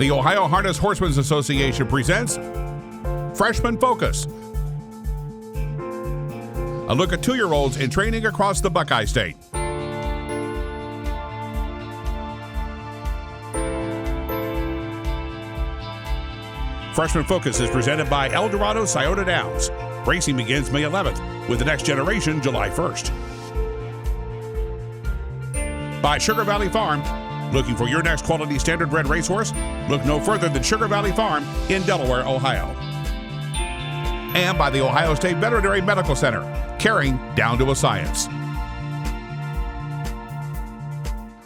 The Ohio Harness Horsemen's Association presents Freshman Focus. A look at 2-year-olds in training across the Buckeye State. Freshman Focus is presented by Eldorado Scioto Downs. Racing begins May 11th with the next generation July 1st. By Sugar Valley Farm. Looking for your next quality standardbred racehorse? Look no further than Sugar Valley Farm in Delaware, Ohio. And by the Ohio State Veterinary Medical Center, caring down to a science.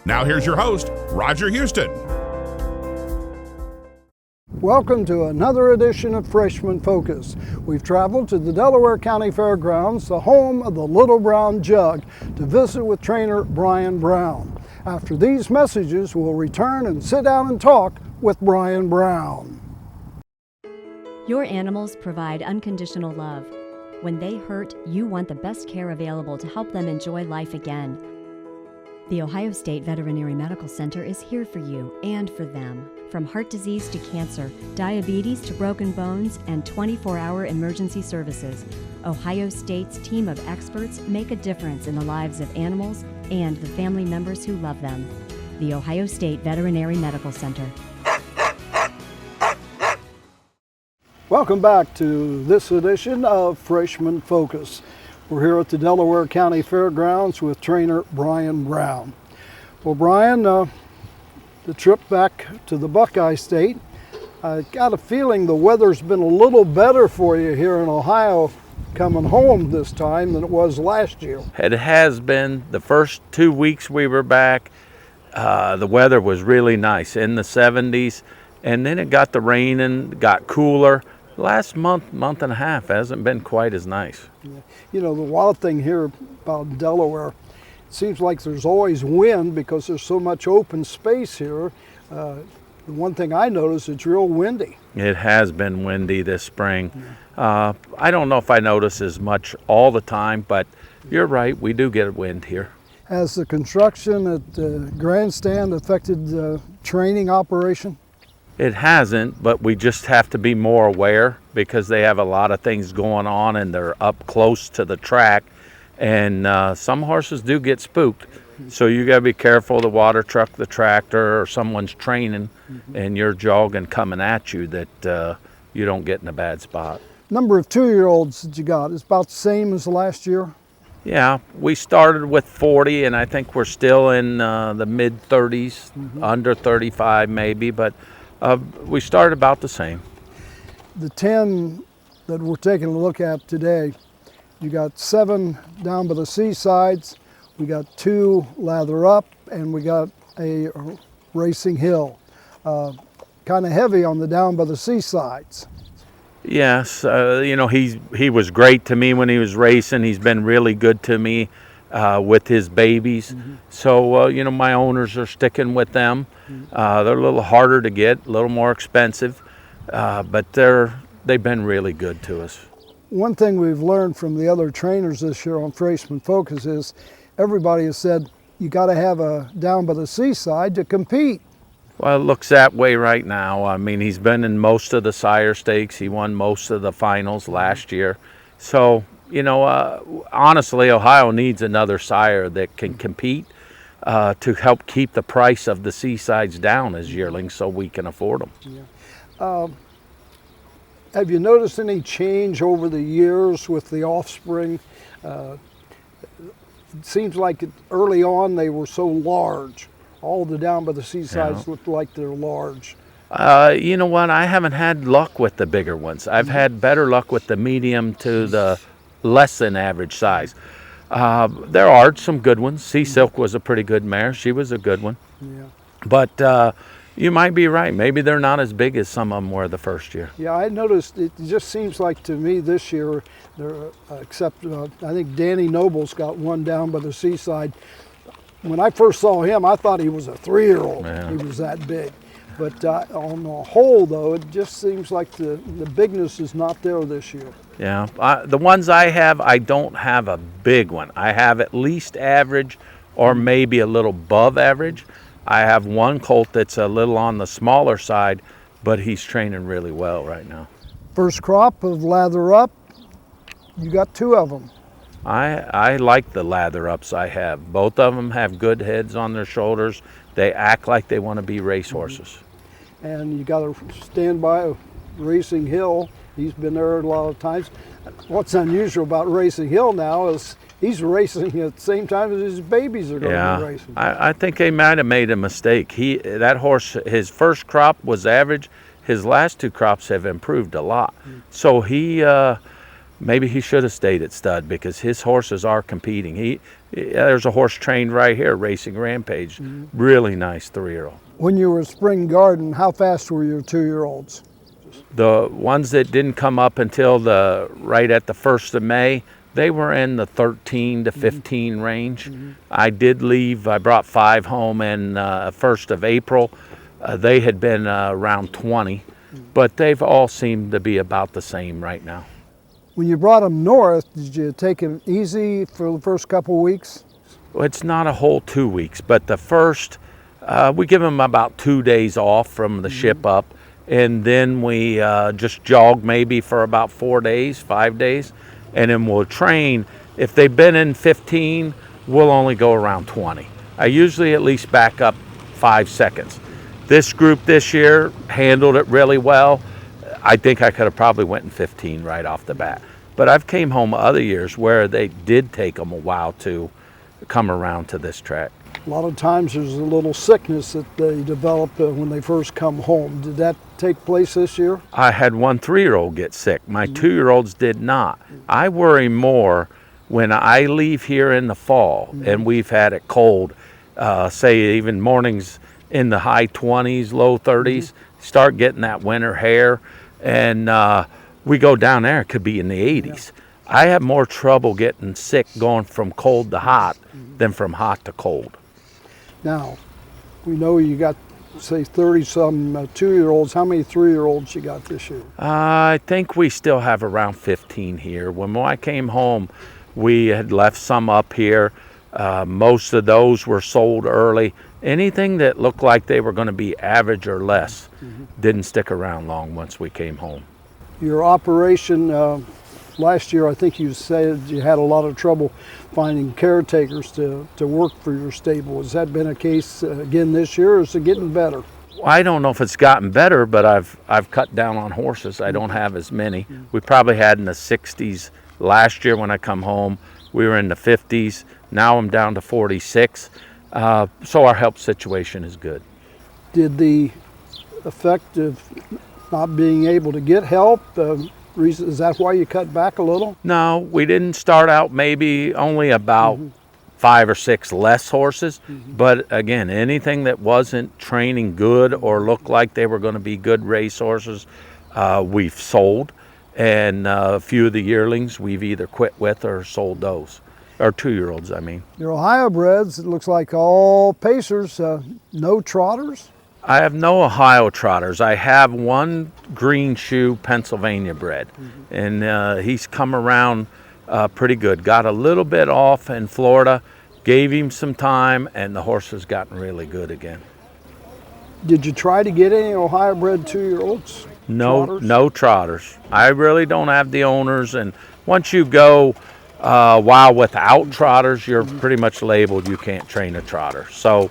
Now here's your host, Roger Houston. Welcome to another edition of Freshman Focus. We've traveled to the Delaware County Fairgrounds, the home of the Little Brown Jug, to visit with trainer Brian Brown. After these messages, we'll return and sit down and talk with Brian Brown. Your animals provide unconditional love. When they hurt, you want the best care available to help them enjoy life again. The Ohio State Veterinary Medical Center is here for you and for them. From heart disease to cancer, diabetes to broken bones, and 24-hour emergency services, Ohio State's team of experts make a difference in the lives of animals and the family members who love them. The Ohio State Veterinary Medical Center. Welcome back to this edition of Freshman Focus. We're here at the Delaware County Fairgrounds with trainer Brian Brown. Well, Brian, the trip back to the Buckeye State, I got a feeling the weather's been a little better for you here in Ohio coming home this time than it was last year. It has been. The first 2 weeks we were back, the weather was really nice, in the 70s, and then it got the rain and got cooler. Last month and a half hasn't been quite as nice. Yeah. You know, the wild thing here about Delaware, it seems like there's always wind because there's so much open space here. The one thing I notice, it's real windy. It has been windy this spring. Yeah. I don't know if I notice as much all the time, but you're right, we do get wind here. Has the construction at the grandstand affected the training operation? It hasn't, but we just have to be more aware because they have a lot of things going on and they're up close to the track, and some horses do get spooked. So you gotta be careful, the water truck, the tractor, or someone's training and you're jogging coming at you, that you don't get in a bad spot. Number of 2-year-olds that you got is about the same as last year? Yeah, we started with 40 and I think we're still in the mid 30s, under 35 maybe, but we started about the same. The 10 that we're taking a look at today, you got 7 down by the seasides, we got 2 lather up, and we got a racing hill. Kind of heavy on the down by the seasides. Yes, you know, he was great to me when he was racing. He's been really good to me with his babies. So, you know, my owners are sticking with them. They're a little harder to get, a little more expensive, but they've been really good to us. One thing we've learned from the other trainers this year on Freshman Focus is everybody has said you got to have a down by the seaside to compete. Well, it looks that way right now. I mean, he's been in most of the sire stakes. He won most of the finals last year. So, you know, honestly, Ohio needs another sire that can compete to help keep the price of the seasides down as yearlings so we can afford them. Yeah. Have you noticed any change over the years with the offspring? It seems like early on they were so large. All the down by the seasides look like they're large. You know what? I haven't had luck with the bigger ones. I've had better luck with the medium to the less than average size. There are some good ones. Sea Silk was a pretty good mare. She was a good one. Yeah. But you might be right. Maybe they're not as big as some of them were the first year. Yeah, I noticed it just seems like to me this year, except I think Danny Noble's got one down by the seaside. When I first saw him, I thought he was a 3-year-old. Yeah. He was that big. But on the whole, though, it just seems like the bigness is not there this year. Yeah, the ones I have, I don't have a big one. I have at least average or maybe a little above average. I have one colt that's a little on the smaller side, but he's training really well right now. First crop of Lather Up, you got 2 of them. I like the lather ups I have. Both of them have good heads on their shoulders. They act like they want to be racehorses. And you got to stand by Racing Hill. He's been there a lot of times. What's unusual about Racing Hill now is he's racing at the same time as his babies are going to be racing. I think they might have made a mistake. That horse, his first crop was average. His last 2 crops have improved a lot. So maybe he should have stayed at stud, because his horses are competing. There's a horse trained right here, Racing Rampage. Really nice 3-year-old. When you were at Spring Garden, how fast were your 2-year-olds? The ones that didn't come up until right at the 1st of May, they were in the 13 to 15 range. I did leave, I brought 5 home in 1st of April. They had been around 20, but they've all seemed to be about the same right now. When you brought them north, did you take them easy for the first couple weeks? Well, it's not a whole 2 weeks, but the first, we give them about 2 days off from the ship up, and then we just jog maybe for about 4 days, 5 days, and then we'll train. If they've been in 15, we'll only go around 20. I usually at least back up 5 seconds. This group this year handled it really well. I think I could have probably went in 15 right off the bat. But I've came home other years where they did take them a while to come around to this track. A lot of times there's a little sickness that they develop when they first come home. Did that take place this year? I had one 3-year-old get sick. My 2-year-olds did not. I worry more when I leave here in the fall and we've had it cold, say even mornings in the high 20s, low 30s, start getting that winter hair, and we go down there, it could be in the 80s. I have more trouble getting sick going from cold to hot than from hot to cold. Now, we know you got, say, 30-some 2-year-olds. How many 3-year-olds you got this year? I think we still have around 15 here. When I came home, we had left some up here. Most of those were sold early. Anything that looked like they were going to be average or less didn't stick around long once we came home. Your operation last year, I think you said you had a lot of trouble finding caretakers to work for your stable. Has that been a case again this year, or is it getting better? I don't know if it's gotten better, but I've cut down on horses. I don't have as many. We probably had in the 60s last year when I come home. We were in the 50s. Now I'm down to 46. So our help situation is good. Did the effect of not being able to get help, is that why you cut back a little? No, we didn't start out maybe only about 5 or 6 less horses. But again, anything that wasn't training good or looked like they were going to be good race horses, we've sold. And a few of the yearlings we've either quit with or sold those. Or 2-year-olds, I mean. Your Ohio breds, it looks like all pacers, no trotters? I have no Ohio trotters. I have one green shoe Pennsylvania bred, and he's come around pretty good. Got a little bit off in Florida, gave him some time, and the horse has gotten really good again. Did you try to get any Ohio bred 2-year-olds? No trotters. I really don't have the owners, and once you go while without trotters, you're pretty much labeled you can't train a trotter. So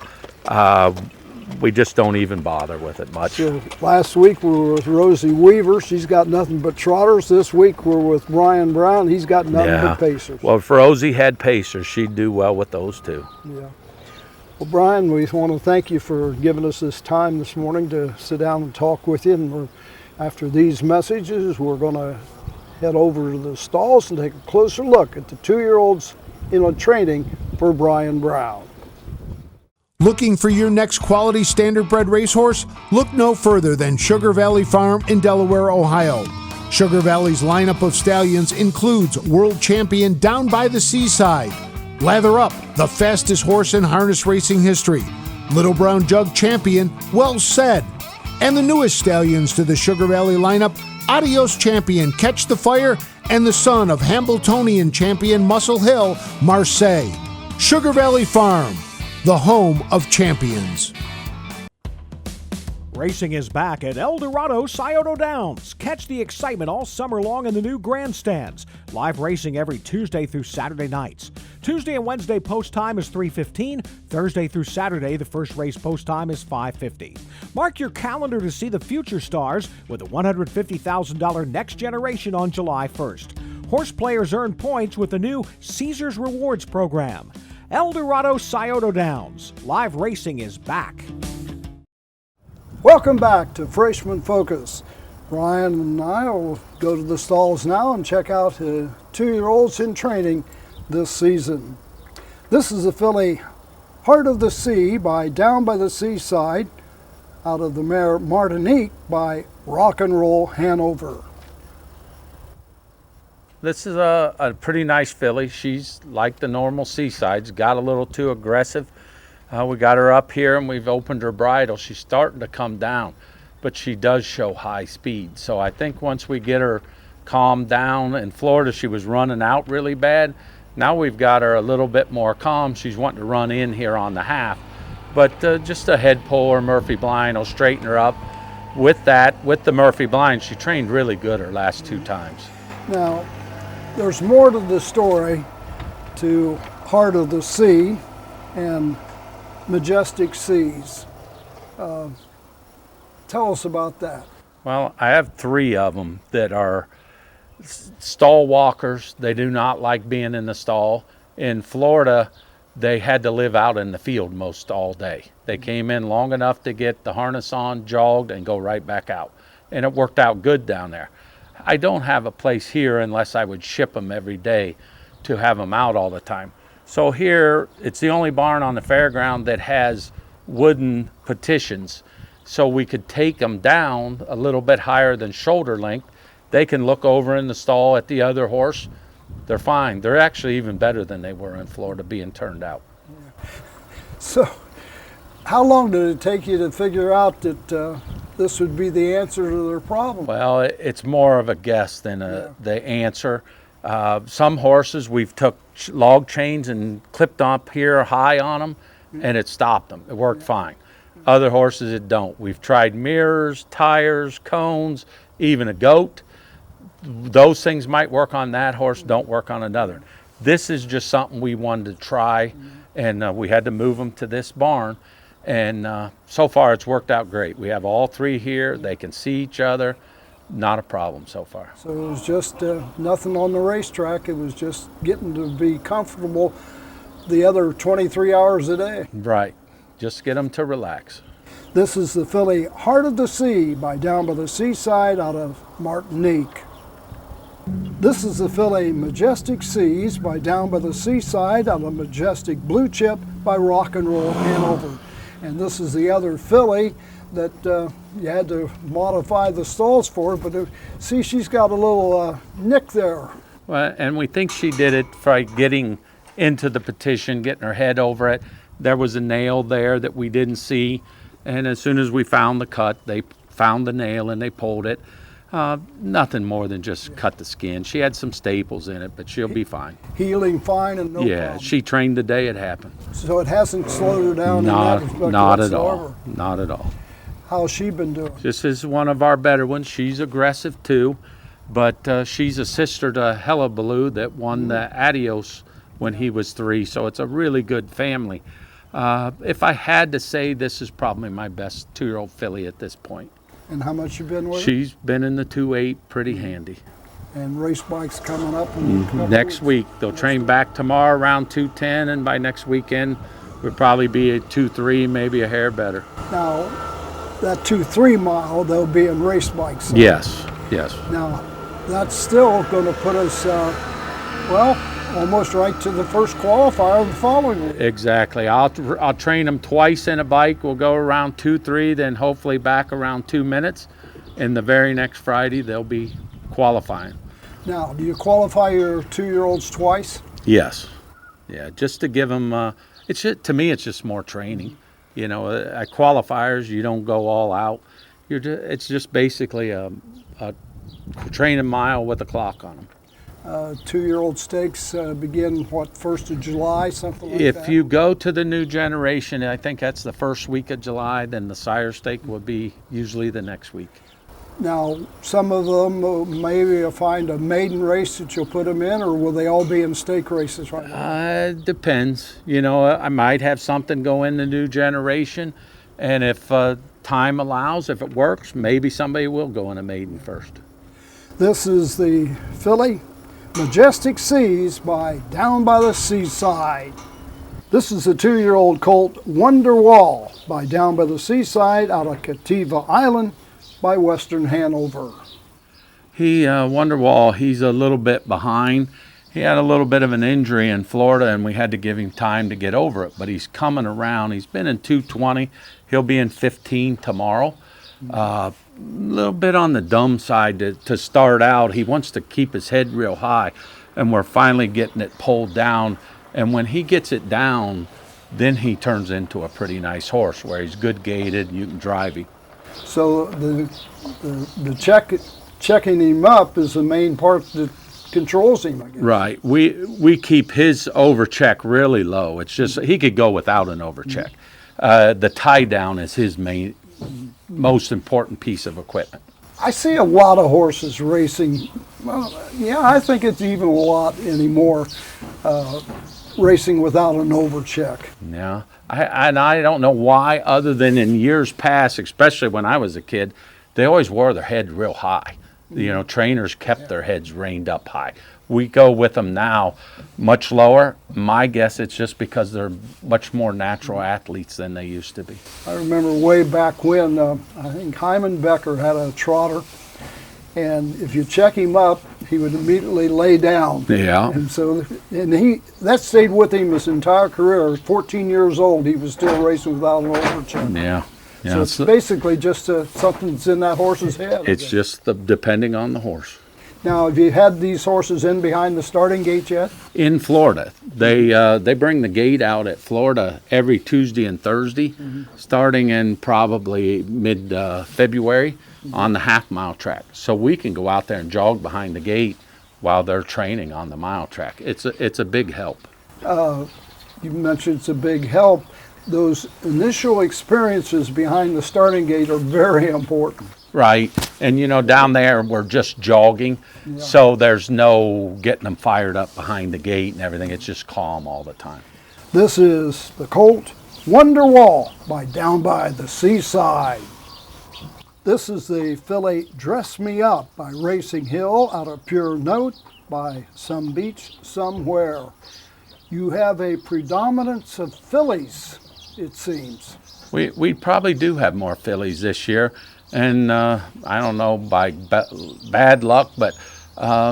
we just don't even bother with it much. So last week we were with Rosie Weaver. She's got nothing but trotters. This week we're with Brian Brown. He's got nothing but pacers. Well, if Rosie had pacers, she'd do well with those too. Yeah. Well, Brian, we want to thank you for giving us this time this morning to sit down and talk with you. And after these messages, we're going to head over to the stalls and take a closer look at the 2-year-olds in training for Brian Brown. Looking for your next quality standardbred racehorse? Look no further than Sugar Valley Farm in Delaware, Ohio. Sugar Valley's lineup of stallions includes world champion Down by the Seaside, Lather Up, the fastest horse in harness racing history, Little Brown Jug champion Well Said, and the newest stallions to the Sugar Valley lineup, Adios champion Catch the Fire, and the son of Hambletonian champion Muscle Hill, Marseille. Sugar Valley Farm, the home of champions. Racing is back at El Dorado Scioto Downs. Catch the excitement all summer long in the new grandstands. Live racing every Tuesday through Saturday nights. Tuesday and Wednesday post time is 3:15. Thursday through Saturday, the first race post time is 5:50. Mark your calendar to see the future stars with a $150,000 Next Generation on July 1st. Horse players earn points with the new Caesars Rewards program. El Dorado Scioto Downs. Live racing is back. Welcome back to Freshman Focus. Brian and I will go to the stalls now and check out 2-year-olds in training this season. This is the filly Heart of the Sea by Down by the Seaside, out of the mare Martinique by Rock and Roll Hanover. This is a pretty nice filly. She's like the normal Seasides, got a little too aggressive. We got her up here and we've opened her bridle. She's starting to come down, but she does show high speed. So I think once we get her calmed down, in Florida she was running out really bad. Now we've got her a little bit more calm. She's wanting to run in here on the half, but just a head pull or Murphy blind will straighten her up. With that, with the Murphy blind, she trained really good her last 2 times. Now, there's more to the story to Heart of the Sea and Magestic Seas. Tell us about that. Well, I have 3 of them that are stall walkers. They do not like being in the stall. In Florida, they had to live out in the field most all day. They came in long enough to get the harness on, jogged, and go right back out. And it worked out good down there. I don't have a place here unless I would ship them every day to have them out all the time. So here, it's the only barn on the fairground that has wooden petitions. So we could take them down a little bit higher than shoulder length. They can look over in the stall at the other horse. They're fine. They're actually even better than they were in Florida being turned out. So, how long did it take you to figure out that this would be the answer to their problem? Well, it's more of a guess than the answer. Some horses we've took log chains and clipped up here high on them, and it stopped them. It worked fine. Other horses it don't. We've tried mirrors, tires, cones, even a goat. Those things might work on that horse, don't work on another. This is just something we wanted to try, and we had to move them to this barn. And so far it's worked out great. We have all 3 here. They can see each other. Not a problem so far. So it was just nothing on the racetrack. It was just getting to be comfortable the other 23 hours a day. Right. Just get them to relax. This is the filly Heart of the Sea by Down by the Seaside out of Martinique. This is the filly Magestic Seas by Down by the Seaside out of Majestic Blue Chip by Rock and Roll Hanover. And this is the other filly that you had to modify the stalls for, but see, she's got a little nick there. Well, and we think she did it by getting into the petition, getting her head over it. There was a nail there that we didn't see, and as soon as we found the cut, they found the nail and they pulled it. Nothing more than just cut the skin. She had some staples in it, but she'll be fine. Healing fine and no problem. She trained the day it happened. So it hasn't slowed her down in that respect Not at whatsoever. all. Not at all. How's she been doing? This is one of our better ones. She's aggressive too, but she's a sister to Hullabaloo that won the Adios when he was 3, so it's a really good family. If I had to say, this is probably my best 2-year-old filly at this point. And how much you been with her? She's been in the 2.8 pretty handy. And race bikes coming up in a couple Next weeks. week. They'll train back tomorrow around 2:10, and by next weekend we'll probably be at 2.3, maybe a hair better. Now, that 2-3 mile, they'll be in race bikes. Yes. Now, that's still going to put us, almost right to the first qualifier the following week. Exactly. I'll train them twice in a bike. We'll go around 2-3, then hopefully back around 2 minutes. And the very next Friday, they'll be qualifying. Now, do you qualify your 2-year-olds twice? Yes. Yeah, just to give them, to me, it's just more training. You know, at qualifiers, you don't go all out. It's just basically a training mile with a clock on them. 2-year-old stakes begin, what, 1st of July, something like that? If you go to the new generation, I think that's the first week of July, then the sire stake will be usually the next week. Now, some of them, maybe you'll find a maiden race that you'll put them in, or will they all be in stake races right now? Depends. You know, I might have something go in the new generation, and if time allows, if it works, maybe somebody will go in a maiden first. This is the filly Magestic Seas by Down by the Seaside. This is the 2-year-old colt Wonderwall by Down by the Seaside out of Kativa Island by Western Hanover. Wonderwall, he's a little bit behind. He had a little bit of an injury in Florida, and we had to give him time to get over it, but he's coming around. He's been in 220. He'll be in 15 tomorrow. A little bit on the dumb side to start out. He wants to keep his head real high, and we're finally getting it pulled down. And when he gets it down, then he turns into a pretty nice horse where he's good gaited, you can drive him. So the checking him up is the main part that controls him, I guess. Right. We keep his overcheck really low. It's just he could go without an overcheck. The tie down is his most important piece of equipment. I see a lot of horses racing. Well, yeah, I think it's even a lot anymore. Racing without an overcheck. Yeah, I don't know why, other than in years past, especially when I was a kid, they always wore their head real high. You know, trainers kept their heads reined up high. We go with them now much lower. My guess it's just because they're much more natural athletes than they used to be. I remember way back when, I think Hyman Becker had a trotter, and if you check him up, he would immediately lay down. Yeah. And so, that stayed with him his entire career. 14 years old, he was still racing without an overcheck. Yeah. Yeah. So it's basically just something that's in that horse's head. It's just depending on the horse. Now, have you had these horses in behind the starting gate yet? In Florida, they bring the gate out at Florida every Tuesday and Thursday, starting in probably mid-February on the half-mile track. So we can go out there and jog behind the gate while they're training on the mile track. It's a big help. You mentioned it's a big help. Those initial experiences behind the starting gate are very important. Right, and you know, down there we're just jogging, so there's no getting them fired up behind the gate and everything. It's just calm all the time. This is the colt Wonderwall by Down by the Seaside. This is the filly Dress Me Up by Racing Hill out of Pure Note by Some Beach Somewhere. You have a predominance of fillies, it seems. We probably do have more fillies this year. And I don't know by bad luck, but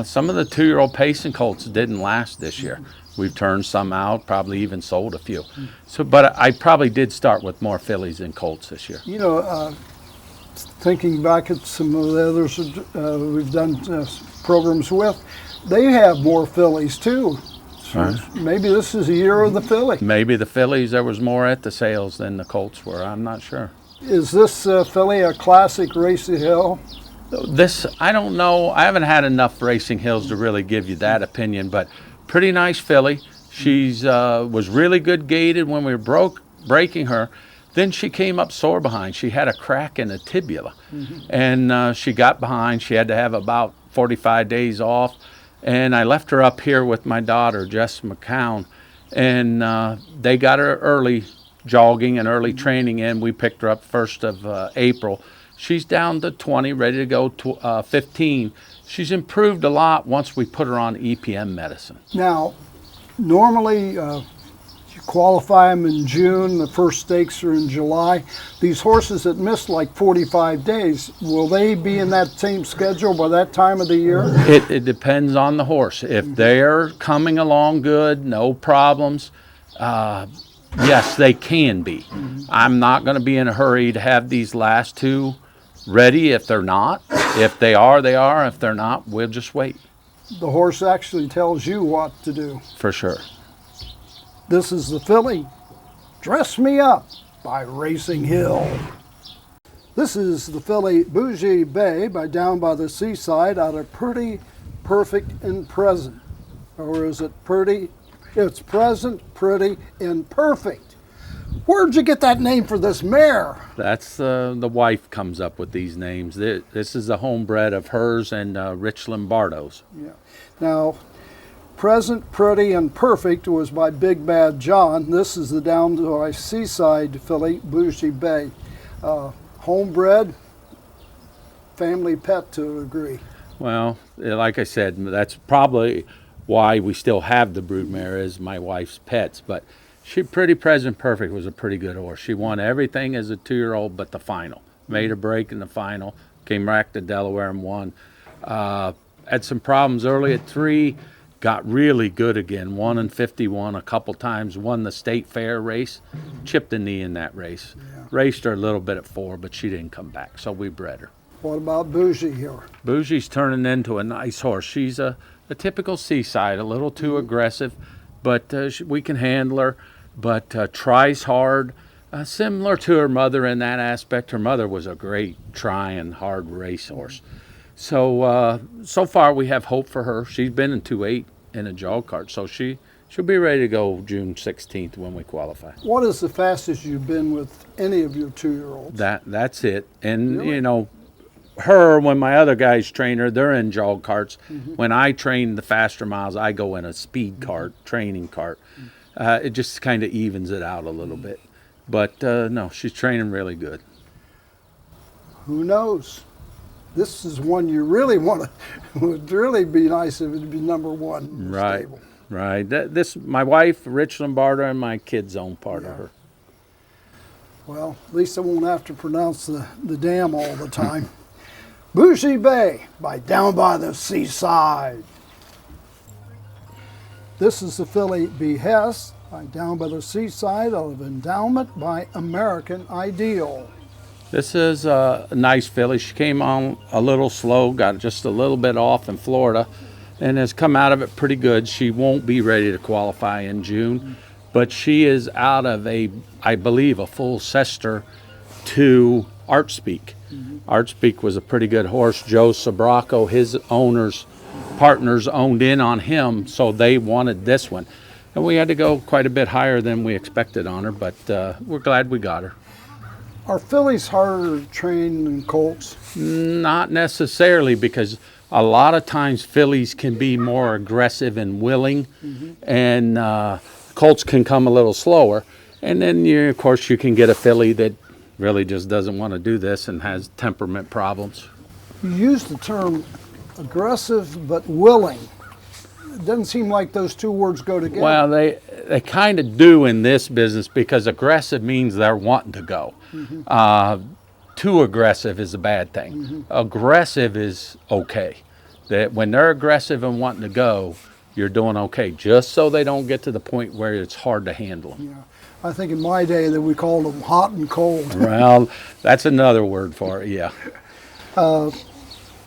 some of the 2-year-old pacing colts didn't last this year. We've turned some out, probably even sold a few. So, but I probably did start with more fillies than colts this year. You know, thinking back at some of the others we've done programs with, they have more fillies too. So maybe this is a year of the filly. Maybe the fillies, there was more at the sales than the colts were. I'm not sure. Is this filly a classic Racing Hill? This, I don't know. I haven't had enough Racing Hills to really give you that opinion, but pretty nice filly. She's was really good gaited when we were breaking her. Then she came up sore behind. She had a crack in the tibia, and she got behind. She had to have about 45 days off, and I left her up here with my daughter, Jess McCown, and they got her early jogging and early training in. We picked her up 1st of April. She's down to 20, ready to go to 15. She's improved a lot once we put her on EPM medicine. Now, normally you qualify them in June, the first stakes are in July. These horses that missed like 45 days, will they be in that same schedule by that time of the year? It depends on the horse. If they're coming along good, no problems, yes, they can be. I'm not going to be in a hurry to have these last two ready if they're not. If they are, they are. If they're not, we'll just wait. The horse actually tells you what to do. For sure. This is the filly Dress Me Up by Racing Hill. This is the filly Boujee Bay by Down by the Seaside out of pretty perfect, and present? Or is it pretty? It's present, pretty, and perfect. Where'd you get that name for this mare? That's the wife comes up with these names. This is a homebred of hers and Rich Lombardo's. Yeah. Now, present, pretty, and perfect was by Big Bad John. This is the down by Seaside filly, Boujee Bay. Homebred, family pet to a degree. Well, like I said, that's probably why we still have the broodmare as my wife's pets. But she pretty present perfect was a pretty good horse. She won everything as a 2-year-old but the final. Made a break in the final, came back to Delaware and won. Had some problems early at 3, got really good again, won in 51 a couple times, won the state fair race, chipped a knee in that race. Yeah. Raced her a little bit at 4, but she didn't come back, so we bred her. What about Boujee here? Bougee's turning into a nice horse. She's a typical Seaside, a little too aggressive, but we can handle her, but tries hard. Similar to her mother in that aspect. Her mother was a great trying, hard racehorse. So so far we have hope for her. She's been in 2.8 in a jog cart, so she'll be ready to go June 16th when we qualify. What is the fastest you've been with any of your 2-year-olds? That's it. And Really? you know, her, when my other guys train her, they're in jog carts. When I train the faster miles, I go in a speed cart, training cart. It just kind of evens it out a little bit. But no, she's training really good. Who knows? This is one you really want to, would really be nice if it'd be number 1 in the Right, stable. right. This, my wife, Rich Lombardo, and my kids own part of her. Well, at least I won't have to pronounce the dam all the time. Boujee Bay by Down by the Seaside. This is the filly Behest by Down by the Seaside of Endowment by American Ideal. This is a nice filly. She came on a little slow, got just a little bit off in Florida, and has come out of it pretty good. She won't be ready to qualify in June, but she is out of I believe, a full sister to Artspeak. Artspeak was a pretty good horse. Joe Sobraco, his partners owned in on him, so they wanted this one. And we had to go quite a bit higher than we expected on her, but we're glad we got her. Are fillies harder to train than colts? Not necessarily, because a lot of times fillies can be more aggressive and willing, and colts can come a little slower. And then, of course, you can get a filly that really just doesn't want to do this and has temperament problems. You use the term aggressive but willing. It doesn't seem like those two words go together. Well, they kind of do in this business, because aggressive means they're wanting to go. Too aggressive is a bad thing. Aggressive is okay. That when they're aggressive and wanting to go, you're doing okay, just so they don't get to the point where it's hard to handle them. Yeah. I think in my day that we called them hot and cold. Well, that's another word for it, yeah.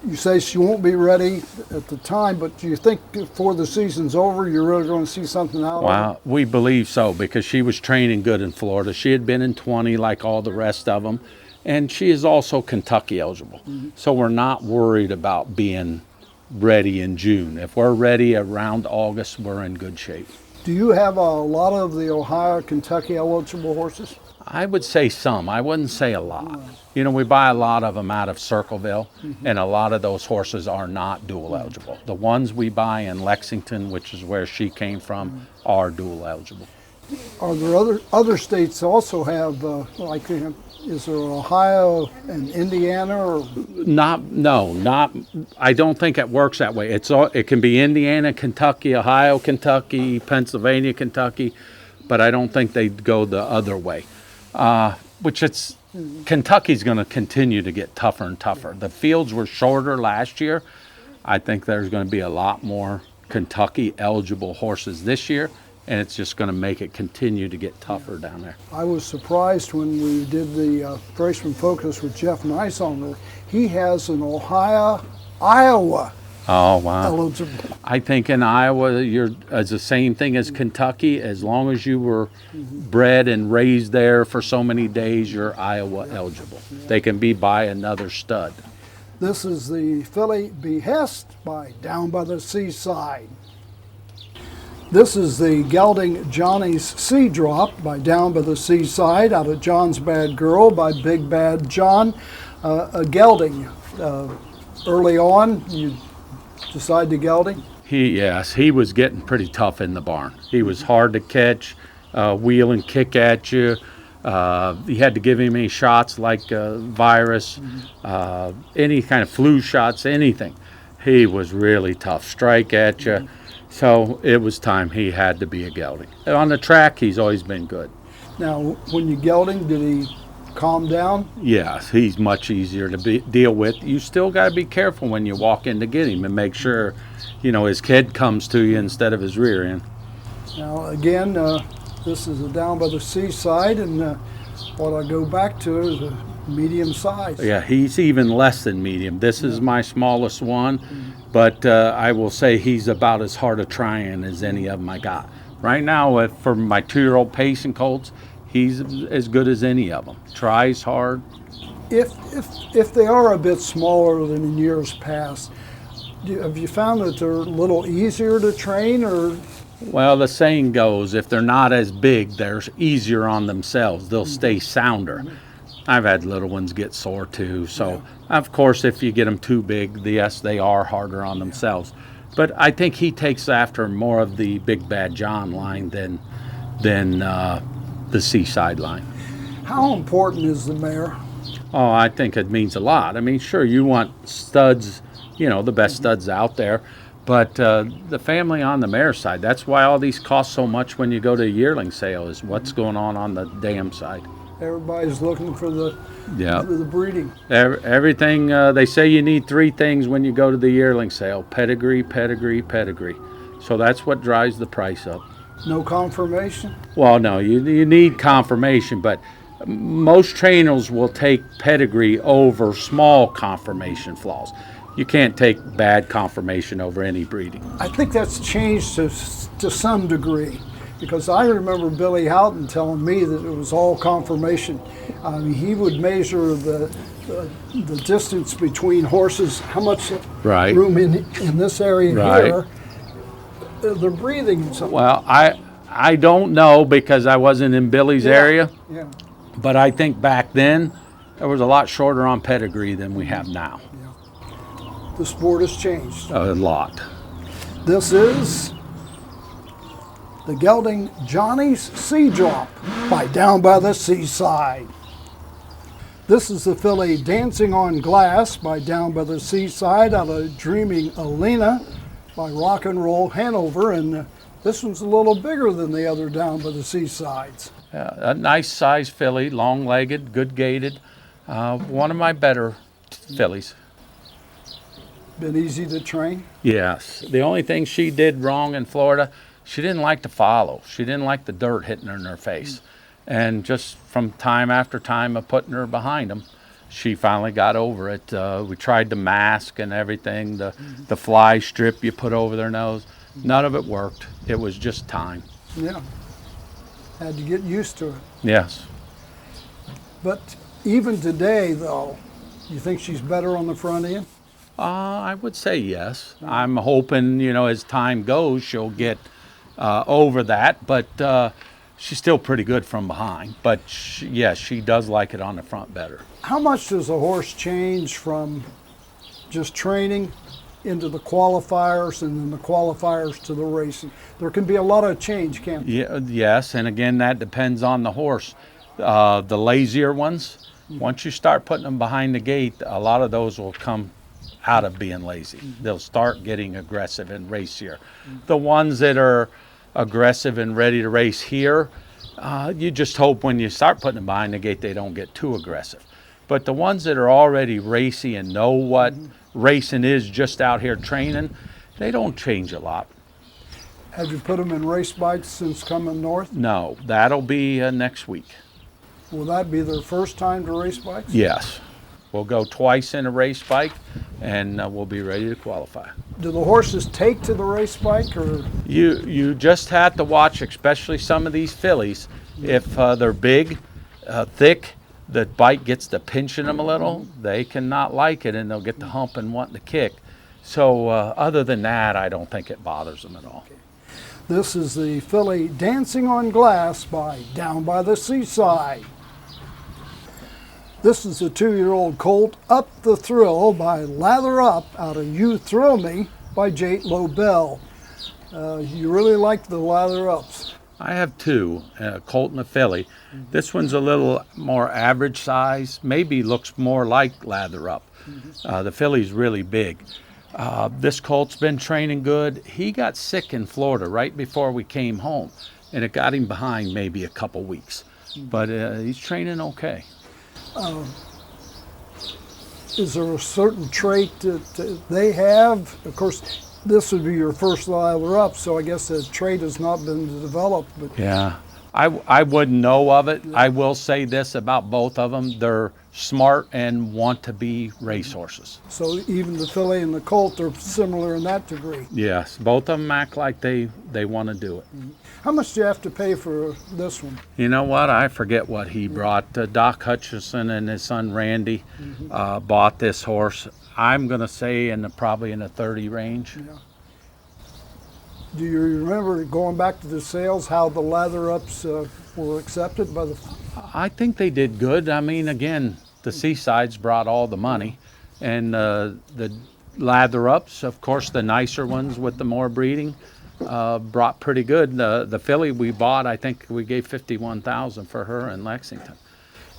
You say she won't be ready at the time, but do you think before the season's over, you're really going to see something out of her? Well, we believe so, because she was training good in Florida. She had been in 20 like all the rest of them, and she is also Kentucky eligible. So we're not worried about being ready in June. If we're ready around August, we're in good shape. Do you have a lot of the Ohio, Kentucky eligible horses? I would say some. I wouldn't say a lot. You know, we buy a lot of them out of Circleville, and a lot of those horses are not dual eligible. The ones we buy in Lexington, which is where she came from, are dual eligible. Are there other states also have, is there Ohio and Indiana? Or? No, I don't think it works that way. It can be Indiana, Kentucky, Ohio, Kentucky, Pennsylvania, Kentucky, but I don't think they'd go the other way. Kentucky's going to continue to get tougher and tougher. The fields were shorter last year. I think there's going to be a lot more Kentucky eligible horses this year, and it's just going to make it continue to get tougher down there. I was surprised when we did the Freshman Focus with Jeff Nice on there. He has an Ohio, Iowa Oh, wow. eligible. I think in Iowa, it's the same thing as Kentucky. As long as you were bred and raised there for so many days, you're Iowa eligible. They can be by another stud. This is the filly Behest by Down by the Seaside. This is the gelding Johnny's Sea Drop by Down by the Seaside out of John's Bad Girl by Big Bad John. A gelding. Early on, you decide to gelding? Yes, he was getting pretty tough in the barn. He was hard to catch, wheel and kick at you. You had to give him any shots like virus, any kind of flu shots, anything. He was really tough, strike at you. So it was time he had to be a gelding. On the track, he's always been good. Now, when you gelding, did he calm down? Yes, he's much easier to deal with. You still got to be careful when you walk in to get him and make sure, you know, his head comes to you instead of his rear end. Now, again, this is a Down by the Seaside, and what I go back to is a medium size. Yeah, he's even less than medium. This is my smallest one, but I will say he's about as hard a trying as any of them I got. Right now, for my 2-year-old Pacing colts, he's as good as any of them. Tries hard. If they are a bit smaller than in years past, have you found that they're a little easier to train, or? Well, the saying goes, if they're not as big, they're easier on themselves. They'll stay sounder. I've had little ones get sore too. So, of course, if you get them too big, yes, they are harder on themselves. But I think he takes after more of the Big Bad John line than the Seaside line. How important is the mare? Oh, I think it means a lot. I mean, sure, you want studs, you know, the best studs out there. But the family on the mare side, that's why all these cost so much when you go to a yearling sale, is what's going on the dam side. Everybody's looking for the breeding. Everything, they say you need 3 things when you go to the yearling sale: pedigree, pedigree, pedigree. So that's what drives the price up. No confirmation? Well, no, you need confirmation, but most trainers will take pedigree over small confirmation flaws. You can't take bad confirmation over any breeding. I think that's changed to some degree, because I remember Billy Houghton telling me that it was all confirmation. He would measure the distance between horses, how much room in this area here. They're breathing and something. Well, I don't know, because I wasn't in Billy's area, but I think back then there was a lot shorter on pedigree than we have now. The sport has changed. A lot. This is the gelding Johnny's Sea Drop by Down by the Seaside. This is the filly Dancing on Glass by Down by the Seaside out of Dreaming Alina by Rock and Roll Hanover, and this one's a little bigger than the other Down by the Seasides. A nice size filly, long-legged, good gaited. One of my better fillies. Been easy to train? Yes. The only thing she did wrong in Florida, she didn't like to follow. She didn't like the dirt hitting her in her face. And just from time after time of putting her behind them, she finally got over it. We tried the mask and everything, the fly strip you put over their nose. None of it worked. It was just time. Yeah. Had to get used to it. Yes. But even today, though, you think she's better on the front end? I would say yes. I'm hoping, you know, as time goes, she'll get over that. But she's still pretty good from behind. But yes, she does like it on the front better. How much does a horse change from just training into the qualifiers and then the qualifiers to the racing? There can be a lot of change, can't there? Yeah, yes, and again, that depends on the horse. The lazier ones, once you start putting them behind the gate, a lot of those will come out of being lazy. They'll start getting aggressive and racier. The ones that are aggressive and ready to race here, you just hope when you start putting them behind the gate they don't get too aggressive. But the ones that are already racy and know what racing is just out here training, they don't change a lot. Have you put them in race bikes since coming north? No, that'll be next week. Will that be their first time to race bikes? Yes. We'll go twice in a race bike, and we'll be ready to qualify. Do the horses take to the race bike, or? You just have to watch, especially some of these fillies, if they're big, thick, the bite gets to pinching them a little, they cannot like it, and they'll get the hump and wanting to kick. So other than that, I don't think it bothers them at all. This is the filly Dancing on Glass by Down by the Seaside. This is a 2-year-old colt, Up the Thrill by Lather Up out of You Thrill Me by Jate Lobel. You really like the Lather Ups. I have two, a colt and a filly. This one's a little more average size, maybe looks more like Lather Up. The filly's really big. This colt's been training good. He got sick in Florida right before we came home, and it got him behind maybe a couple weeks. But he's training okay. Is there a certain trait that they have? Of course, this would be your first Lather Up, so I guess the trait has not been developed. But yeah, I wouldn't know of it. I will say this about both of them. They're smart and want to be racehorses. So even the filly and the colt are similar in that degree. Yes, both of them act like they want to do it. How much do you have to pay for this one? You know what? I forget what he brought. Doc Hutchison and his son Randy bought this horse. I'm going to say probably in the 30 range. Yeah. Do you remember, going back to the sales, how the Lather Ups were accepted by the... I think they did good. I mean, again, the Seasides brought all the money, and the Lather Ups, of course, the nicer ones with the more breeding, brought pretty good. The filly we bought, I think we gave $51,000 for her in Lexington.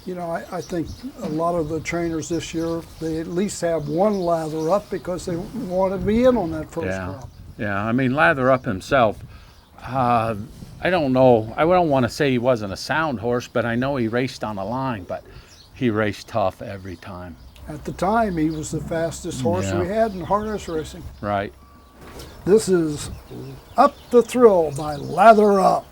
You know, I think a lot of the trainers this year, they at least have one Lather Up because they want to be in on that first crop. Yeah, I mean, Lather Up himself, I don't know, I don't want to say he wasn't a sound horse, but I know he raced on a line, but he raced tough every time. At the time, he was the fastest horse we had in harness racing. Right. This is Up the Thrill by Lather Up.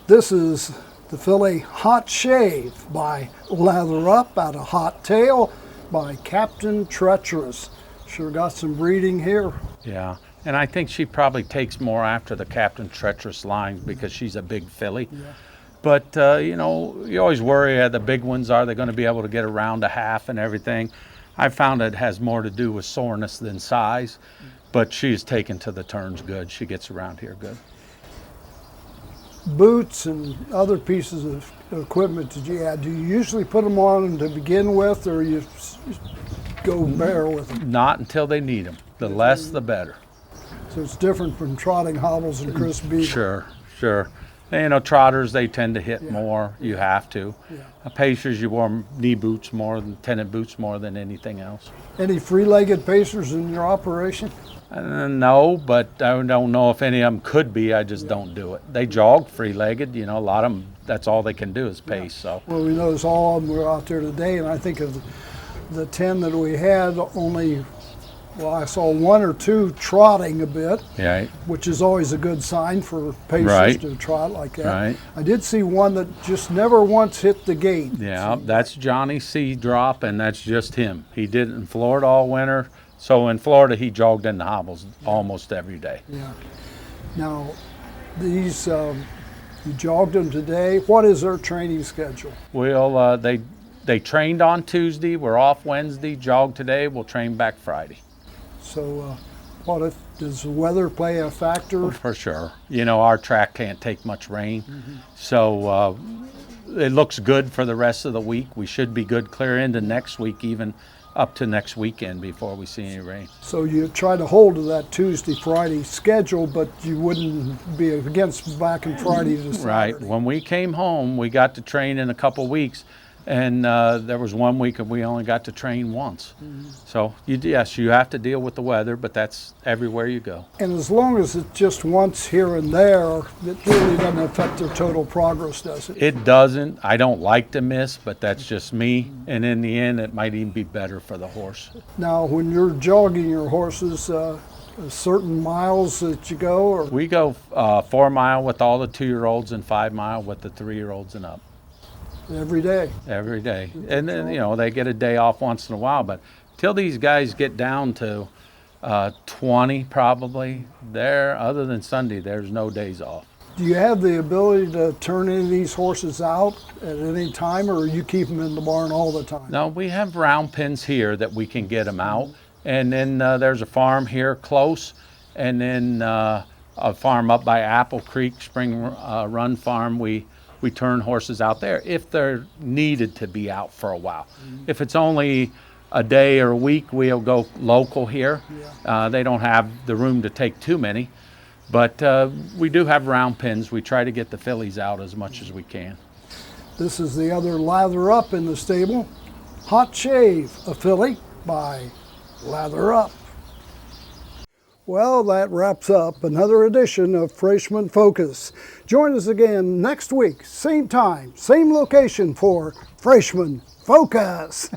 This is the filly Hot Shave by Lather Up out of Hot Tail by Captain Treacherous. Sure got some breeding here. Yeah, and I think she probably takes more after the Captain Treacherous line because she's a big filly. Yeah. But, you know, you always worry, the big ones, are they going to be able to get around a half and everything? I found it has more to do with soreness than size, but she's taken to the turns good. She gets around here good. Boots and other pieces of equipment that you add, do you usually put them on to begin with, or you go bare with them? Not until they need them. The less, the better. So it's different from trotting hobbles and Chris Beaver. Sure, sure. And, you know, trotters, they tend to hit more. You have to. Yeah. Pacers, you wear knee boots more than tenant boots more than anything else. Any free-legged pacers in your operation? No, but I don't know if any of them could be. I just don't do it. They jog free-legged. You know, a lot of them, that's all they can do is pace. So. Well, we noticed all of them were out there today, and I think of the 10 that we had, only, well, I saw 1 or 2 trotting a bit, right, which is always a good sign for pacers to trot like that. Right. I did see one that just never once hit the gate. Yeah, that's Johnny C. Drop, and that's just him. He did it in Florida all winter. So in Florida, he jogged in the hobbles almost every day. Yeah. Now, these, you jogged them today. What is their training schedule? Well, they trained on Tuesday. We're off Wednesday. Jogged today. We'll train back Friday. So does the weather play a factor? For sure. You know, our track can't take much rain. So it looks good for the rest of the week. We should be good clear into next week, even up to next weekend before we see any rain. So you try to hold to that Tuesday, Friday schedule, but you wouldn't be against back and Friday to Saturday. Right. When we came home, we got to train in a couple weeks, and there was 1 week and we only got to train once. So yes, you have to deal with the weather, but that's everywhere you go. And as long as it's just once here and there, it really doesn't affect their total progress, does it? It doesn't. I don't like to miss, but that's just me. And in the end, it might even be better for the horse. Now, when you're jogging your horses, certain miles that you go? Or? We go 4 mile with all the 2-year-olds and 5 mile with the 3-year-olds and up. Every day? Every day. And then, you know, they get a day off once in a while, but till these guys get down to 20 probably, other than Sunday, there's no days off. Do you have the ability to turn any of these horses out at any time, or you keep them in the barn all the time? No, we have round pens here that we can get them out. And then there's a farm here close, and then a farm up by Apple Creek, Spring Run Farm. We turn horses out there if they're needed to be out for a while. If it's only a day or a week, we'll go local here. They don't have the room to take too many, but we do have round pens. We try to get the fillies out as much as we can. This is the other lather up in the stable, Hot Shave, a filly by Lather Up. Well, that wraps up another edition of Freshman Focus. Join us again next week, same time, same location for Freshman Focus.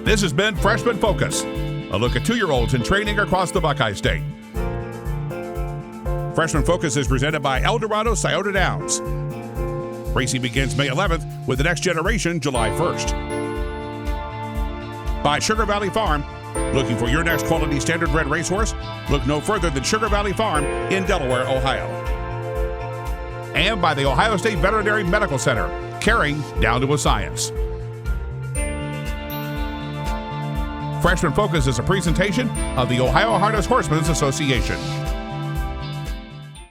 This has been Freshman Focus, a look at 2-year-olds in training across the Buckeye State. Freshman Focus is presented by Eldorado Scioto Downs. Racing begins May 11th with the next generation July 1st. By Sugar Valley Farm. Looking for your next quality standardbred racehorse? Look no further than Sugar Valley Farm in Delaware, Ohio. And by the Ohio State Veterinary Medical Center, caring down to a science. Freshman Focus is a presentation of the Ohio Harness Horsemen's Association.